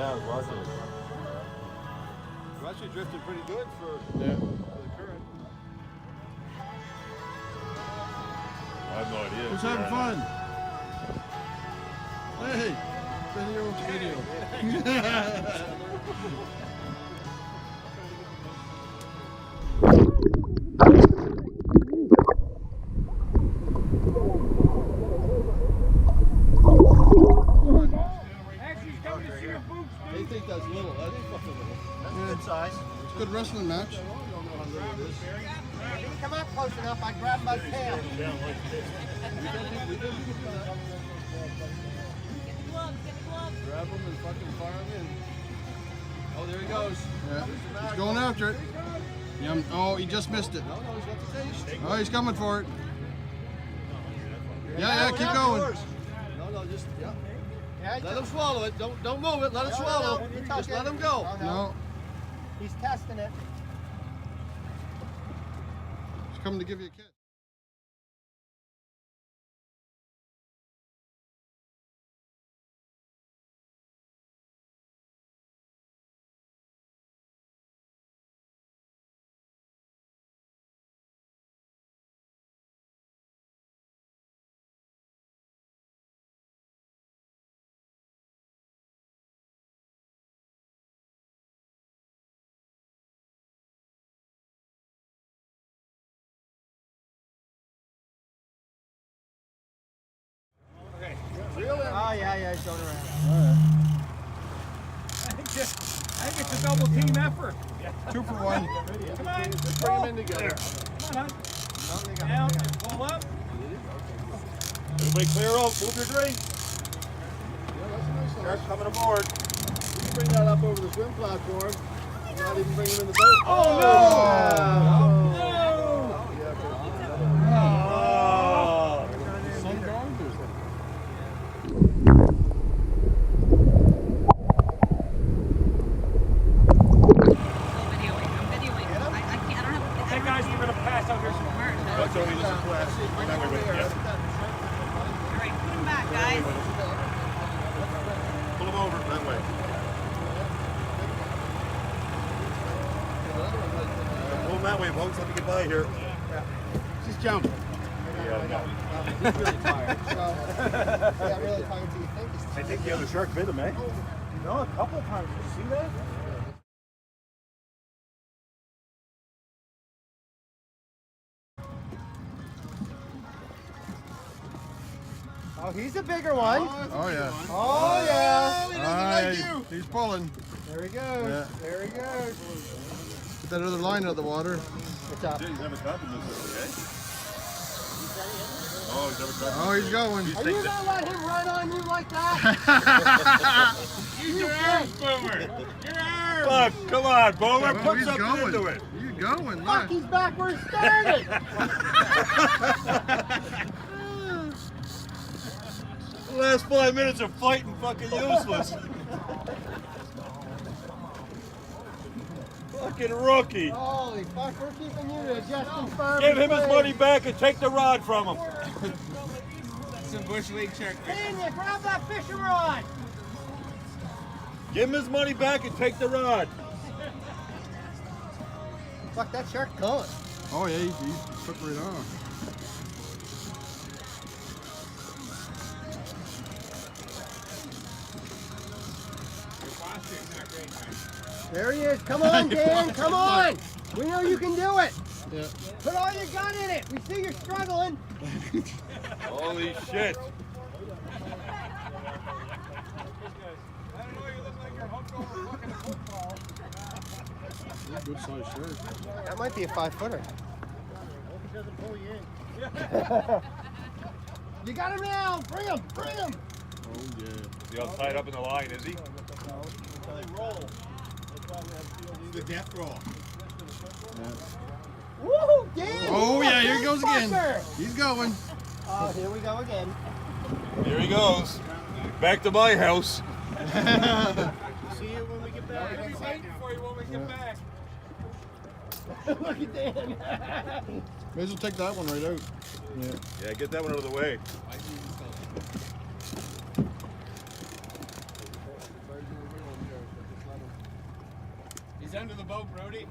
Yeah, it was it. We're actually drifting pretty good for Yeah. the current. I have no idea. Who's having fun? Hey, video. They think that's little. I think fucking little. That's a good size. It's a good wrestling match. I don't know how little it is. Come up close enough, I grab my tail. Grab him and fucking fire him in. Oh, there he goes. Yeah. He's going after it. Yum. Oh, he just missed it. No, he's got the taste. Oh, he's coming for it. Yeah, keep going. No, just, yeah. Yeah, Let him swallow it. Don't move it. Let it swallow. Just let him go. No, He's testing it. he's coming to give you a kiss. Oh, yeah, he's going around. I think it's a double team effort. 2 for 1. Come on, Just bring him in together. come on, hon. Down, pull up. Everybody clear out. Move your drink. Yeah, that's a nice Shark's size. coming aboard. You can bring that up over the swim platform. And not even bring him in the boat. Oh, no! Oh, No! yeah, Oh. Sun gone? Hey guys, we're gonna pass out here some That's only this is class. That way, wait, yeah. Put him back, guys. Pull him over that way. Pull him that way, folks. Let me get by here. Just jump. He's really tired. Yeah, really tired. Do you think? I think the other shark bit him, eh? No, a couple of times. Did you see that? Oh, he's a bigger one. Oh, yeah. Oh, yeah. Ah, he's pulling. There he goes. Yeah. There he goes. Get that other line out of the water. What's up? Yeah, he's having compliments with me, eh? Oh, he's having compliments. Oh, he's going. Are you gonna let him run on you like that? Use your arms, Boomer. Your arms. Look, come on, Boomer. Oh, Put he's something going. into it. He's going. Fuck, Look. he's back where he started. The last 5 minutes of fighting fucking useless. Fucking rookie. Holy fuck, we're keeping you to Justin Farmer. Give him his money back and take the rod from him. Some bush league shark. Tanya, grab that fishing rod. Give him his money back and take the rod. Fuck, that shark gone. Oh, yeah, he took right off. There he is. Come on, Dan. Come on. We know you can do it. Yeah. Put all you got in it. We see you're struggling. Holy shit. Good size shirt. That might be a 5-footer. You got him now. Bring him. Bring him. Oh, yeah. Is he all tied up in the line, is he? The death roll. Woo, Dan. Oh, you yeah, here he goes again. fucker. He's going. Oh, here we go again. Here he goes. Back to my house. See you when we get back. I'll be waiting for you when we get back. Look at Dan. May as well take that one right out. Yeah. Yeah, get that one out of the way. under the boat, Brody.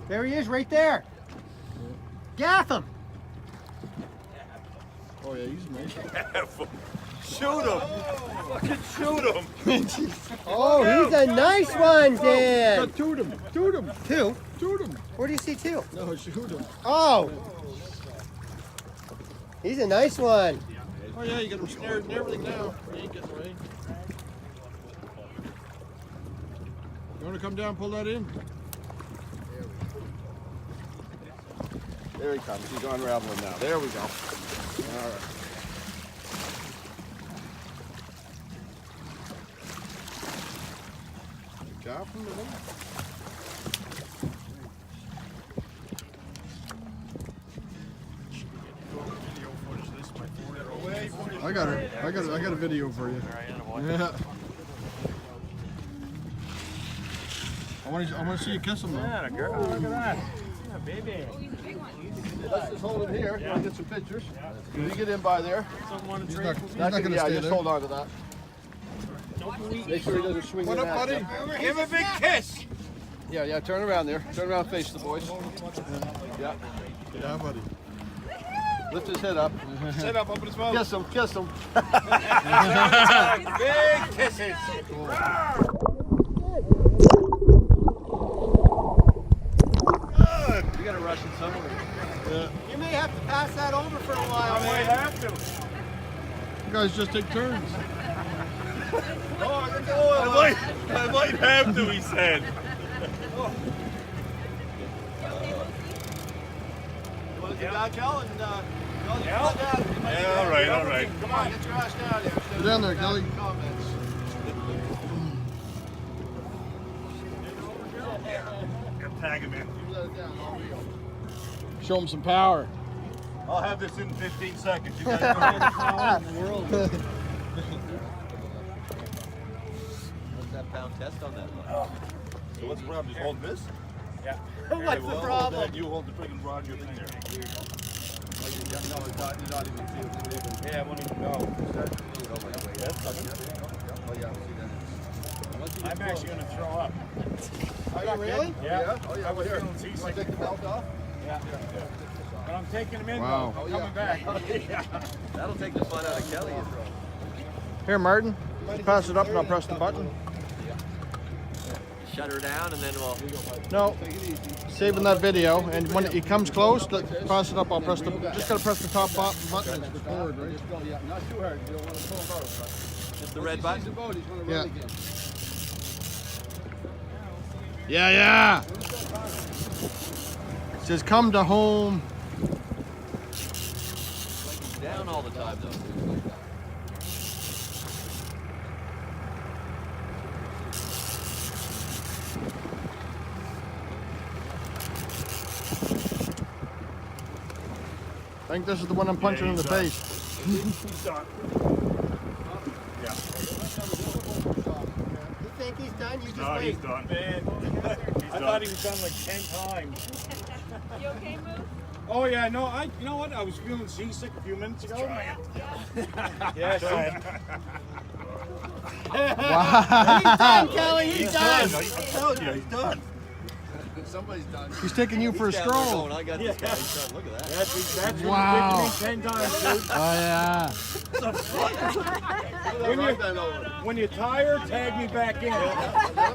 There he is, right there. Gaff him. Oh yeah, he's nice. Shoot him! Fucking shoot him! Oh, he's a nice one, Dan. Toot him. Toot him. Two? Toot him. Where do you see two? No, shoot him. Oh. He's a nice one. Oh yeah, you got him snared and everything now. He ain't getting away. You want to come down and pull that in? There he comes. He's unraveling now. There we go. All right. Gaff him, man. I got it. I got a video for you. Yeah. I want to see you kiss him though. Yeah, girl, look at that. Yeah, baby. Let's just hold him here. Yeah. Get some pictures. Can you get in by there? He's not going to Yeah, stay just there. hold on to that. Make sure he doesn't swing What in up, at buddy? you. Give a big kiss. Yeah, turn around there. Turn around, face the boys. Yeah. Yeah, buddy. Lift his head up. Sit up, open his mouth. Kiss him, kiss him. Big kisses. You gotta rush it somewhere. You may have to pass that over for a while, I might man. have to. You guys just take turns. I might have to, he said. You wanna get down, Kel, and Yeah, all right, all right. Come on, get your ass down here. Get down there, Kelly. Comments. Tag him in. Let it down. There we go. Show him some power. I'll have this in 15 seconds. You guys go. What's that pound test on that one? So what's the problem? Just hold this? Yeah. What's the problem? You hold the friggin' rod your thing there. No, it's not even feeling. Yeah, when he go. I'm actually going to throw up. Are you really? Yeah. Oh yeah. I was Here. feeling You seasick. want to take the belt off? Yeah. But I'm taking him in Wow. though. I'm coming back. That'll take the fun out of Kelly. Here, Martin. Just pass it up and I'll press the button. Shut her down and then we'll... No. Saving that video, and when it comes close, pass it up. I'll press the. Just gotta press the top button. It's record, right? Yeah, not too hard. You don't want to pull him out. Just the red button? The boat, he's going to Yeah. run again. Yeah. It says come to home. He's down all the time though. I think this is the one I'm punching in the face. He's done. Yeah. You think he's done? You just No, wait. he's done. Man, He's I done. thought he was done like 10 times. You okay, Moose? Oh yeah, no, you know what? I was feeling seasick a few minutes ago. Yeah, He's done, Kelly. He's done. I'm telling you, he's done. Somebody's done. He's taking you for a Down there stroll. going, I got this guy. He's done. Look at that. that's Wow. what you did to me 10 times, dude. Oh yeah. When you're tired, tag me back in. Let him go. Let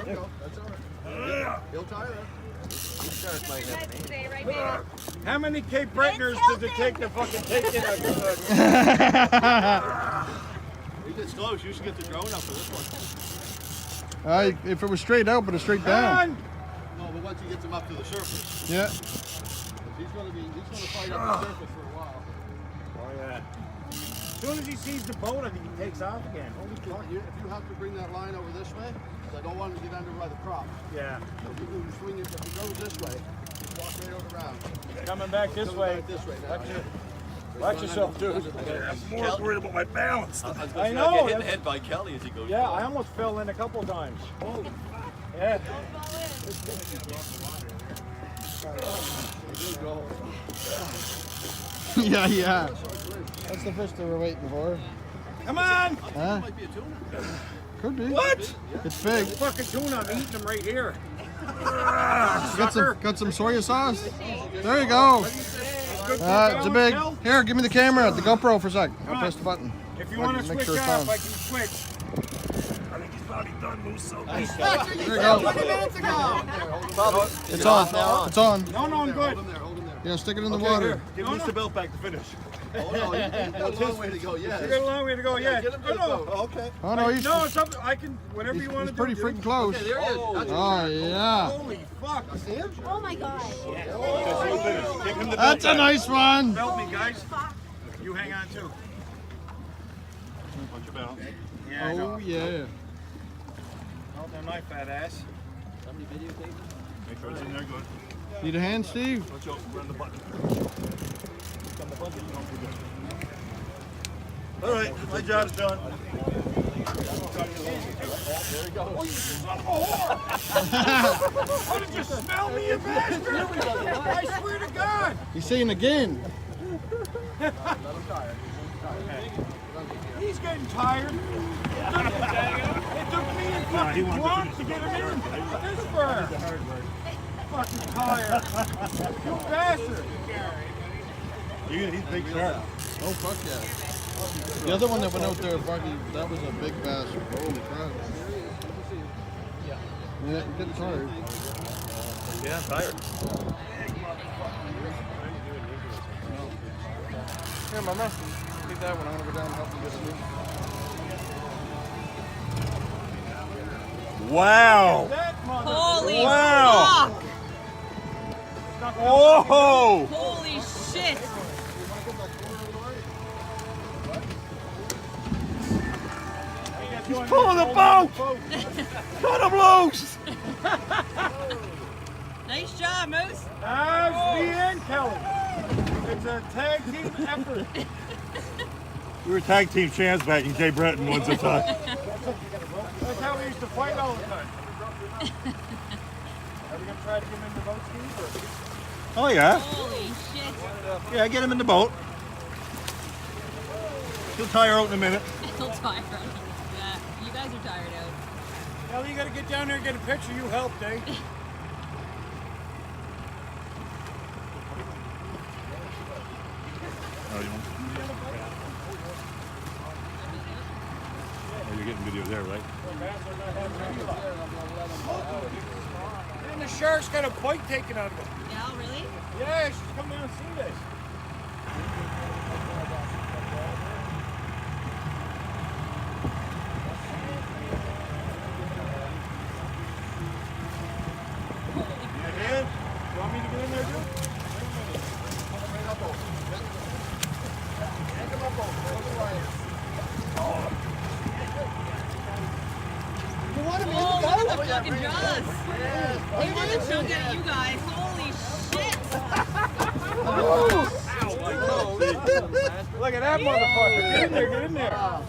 him go. That's all right. He'll tire her. Shark might have me. Stay right there. How many Cape Bretoners does it take to fucking take in He gets close. You should get the drone up for this one. If it was straight out, but it's straight down. No, but once he gets him up to the surface, Yeah. he's going to fight up the surface for a while. Oh yeah. As soon as he sees the boat, I think he takes off again. Holy If you have to bring that line over this way, 'cause I don't want him to get under by the prop. Yeah. So if you swing it, if it goes this way, walk right over around. Coming back this Coming way. back this way now. Watch yourself, dude. I'm more worried about my balance. I was I gonna say, know, I'll get hit in the that's- head by Kelly as he goes. Yeah, by. I almost fell in a couple times. Yeah. Yeah. That's the fish they were waiting for. Come on! Huh? Could be. What? It's big. Fucking tuna, I'm eating them right here. Got some soy sauce? There you go. It's a big. Here, give me the camera, the GoPro for a sec. I'll press the button. If you want to switch off, I can switch. I think he's probably done, Musso. There you go. 20 minutes ago. It's on. It's on. No, I'm good. Yeah, stick it in the water. Give me the belt back to finish. Oh no, you got a long way to go. Yeah. You got a long way to go, yeah. Get him to the boat. Oh, okay. Oh no, he's No, it's up. I can, whatever you want he's to do. pretty freaking close. Okay, there he is. Oh yeah. Holy fuck. Oh my god. Give him the belt That's a back. nice one. Help me, guys. You hang on, too. Punch your belt. Yeah, I Oh know. yeah. Hold on my fat ass. Somebody videotaping? Make sure it's in there good. Need a hand, Steve? Watch out, run the button. All right, my job's done. How did you smell me, you bastard? I swear to God. He's saying again. He's getting tired. It took me and fucking drunk to get him in this far. Fucking tired. You bastard. He's big shark. Oh fuck yeah. The other one that went out there, Bucky, that was a big bastard. Holy crap. Yeah, you're getting tired. Yeah, I'm tired. Here, mama. Take that one. I'm gonna go down and help you get it. Wow. That mother. Holy Wow. fuck! Whoa. Holy shit! He's pulling the boat. Cut him loose. Nice job, Moose. That's me and Kelly. It's a tag team effort. We were tag team champs back in Cape Breton once a time. That's how we used to fight all the time. Are we going to try to get him in the boat, Steve? Oh yeah. Holy shit! Yeah, get him in the boat. He'll tire out in a minute. He'll tire out. Yeah, you guys are tired out. Kelly, you got to get down there and get a picture. You helped, eh? Oh, you're getting video there, right? And the shark's got a bite taken out of it. Yeah, really? Yeah, she's come down and see this. Man. You want me to get in there, dude? Oh, look at the fucking jaws! He wanted to chunk at you guys. Holy shit! Look at that motherfucker. Get in there, get in there.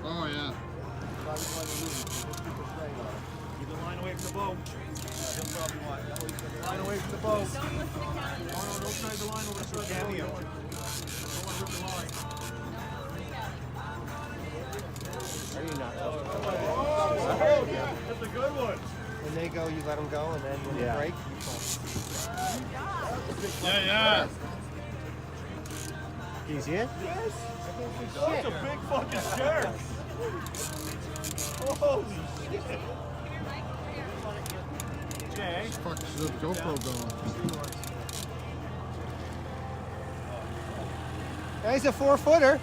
Oh yeah. Keep the line away from the boat. He'll probably want. Line away from the boat. No, don't try the line over the cameo. Don't want to rip the line. Are you not? go, you let them go, and then when they break, you pull. Yeah. He's in? That's a big fucking shark. Holy shit. Jay. Fuck, is the GoPro going? He's a 4-footer.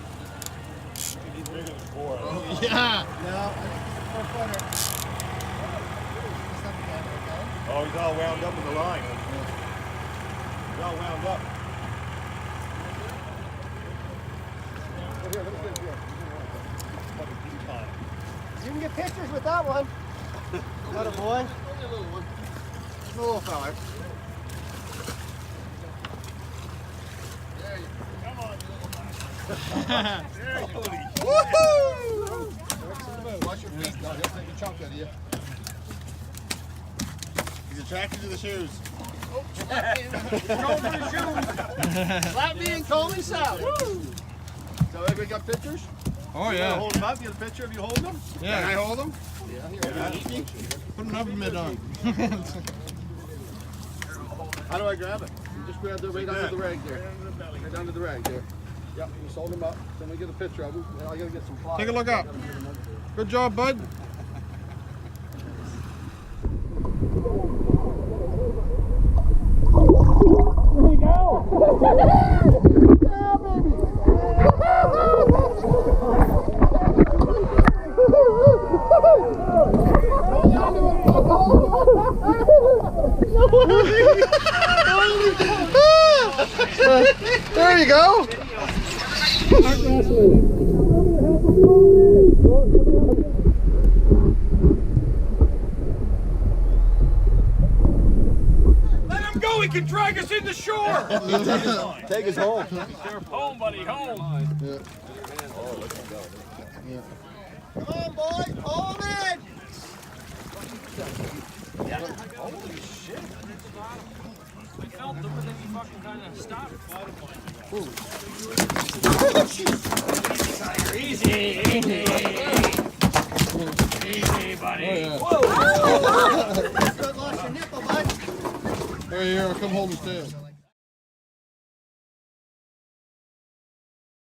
He's bigger than 4. Yeah. Oh, he's all wound up in the line. He's all wound up. You can get pictures with that one. What a boy. A little fella. Watch your feet. No, he'll take a chunk out of you. He's attracted to the shoes. Slap me and call me Sally. So everybody got pictures? Oh, You yeah. hold them up? You have a picture of you holding them? Yeah. Can I hold them? Put an oven mitt on. How do I grab it? You just grab the right under the rag there. Right under the rag there. Yep, you just hold them up. Then we get a picture of them. And I gotta get some flies. Take a look up. Good job, bud. There you go. Let him go. He can drag us in the shore. Take us home. Home, buddy. Home. Come on, boys. Hold it. We felt them, and then he fucking kind of stopped. Easy, easy. Easy, buddy. Lost your nipple, bud. There you are. Come hold his tail.